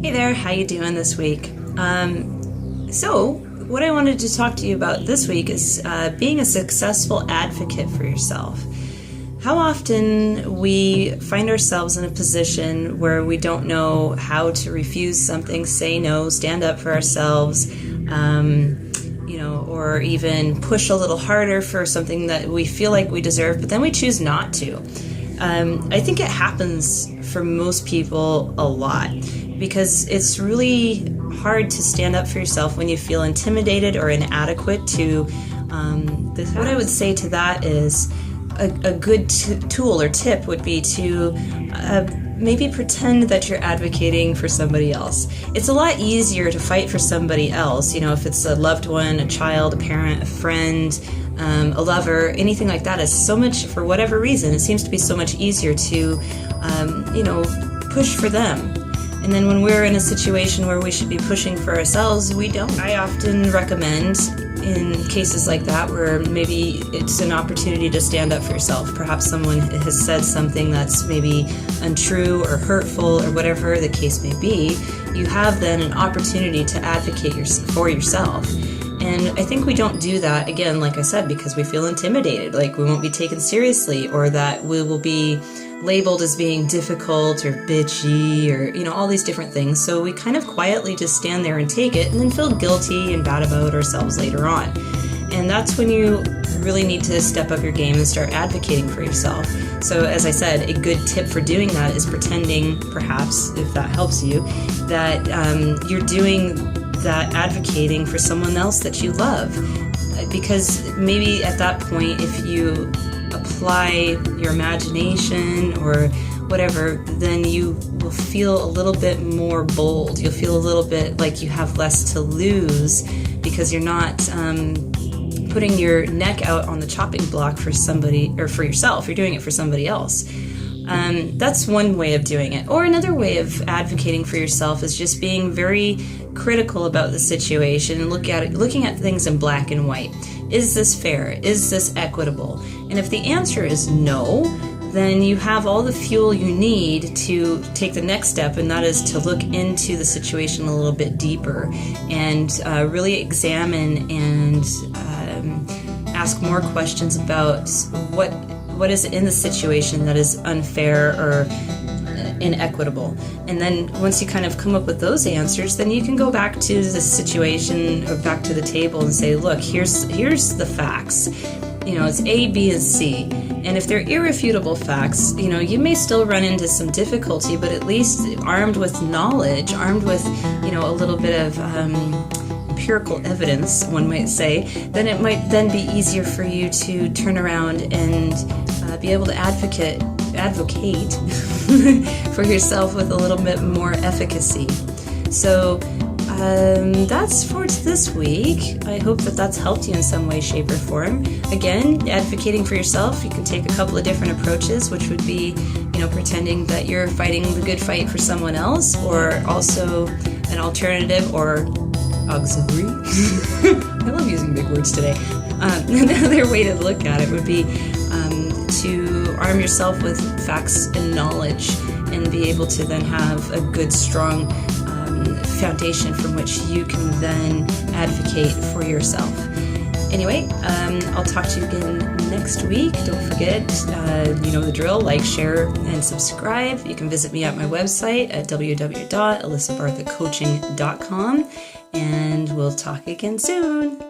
Hey there, how you doing this week? So what I wanted to talk to you about this week is being a successful advocate for yourself. How often we find ourselves in a position where we don't know how to refuse something, say no, stand up for ourselves, or even push a little harder for something that we feel like we deserve, but then we choose not to. I think it happens for most people a lot because it's really hard to stand up for yourself when you feel intimidated or inadequate to what I would say to that is a good tool or tip would be to maybe pretend that you're advocating for somebody else. It's a lot easier to fight for somebody else, if it's a loved one, a child, a parent, a friend, a lover, anything like that. Is so much, for whatever reason, it seems to be so much easier to, push for them. And then when we're in a situation where we should be pushing for ourselves, we don't. I often recommend in cases like that where maybe it's an opportunity to stand up for yourself. Perhaps someone has said something that's maybe untrue or hurtful or whatever the case may be. You have then an opportunity to advocate for yourself. And I think we don't do that, again, like I said, because we feel intimidated, like we won't be taken seriously, or that we will be labeled as being difficult or bitchy or, all these different things. So we kind of quietly just stand there and take it and then feel guilty and bad about ourselves later on. And that's when you really need to step up your game and start advocating for yourself. So as I said, a good tip for doing that is pretending, perhaps, if that helps you, that you're doing that advocating for someone else that you love. Because maybe at that point, if you apply your imagination or whatever, then you will feel a little bit more bold. You'll feel a little bit like you have less to lose because you're not putting your neck out on the chopping block for somebody or for yourself. You're doing it for somebody else. That's one way of doing it. Or another way of advocating for yourself is just being very critical about the situation and looking at things in black and white. Is this fair? Is this equitable? And if the answer is no, then you have all the fuel you need to take the next step, and that is to look into the situation a little bit deeper and really examine and ask more questions about what is in the situation that is unfair or inequitable. And then once you kind of come up with those answers, then you can go back to the situation or back to the table and say, look, here's the facts. It's A, B, and C. And if they're irrefutable facts, you may still run into some difficulty, but at least armed with knowledge, armed with, a little bit of empirical evidence, one might say, then it might then be easier for you to turn around and be able to advocate for yourself with a little bit more efficacy. So that's for this week. I hope that that's helped you in some way, shape, or form. Again, advocating for yourself, you can take a couple of different approaches, which would be, pretending that you're fighting the good fight for someone else, or also an alternative or auxiliary. I love using big words today. Another way to look at it would be to arm yourself with facts and knowledge and be able to then have a good, strong foundation from which you can then advocate for yourself. Anyway, I'll talk to you again next week. Don't forget, the drill, like, share, and subscribe. You can visit me at my website at www.alysabarthacoaching.com, and we'll talk again soon.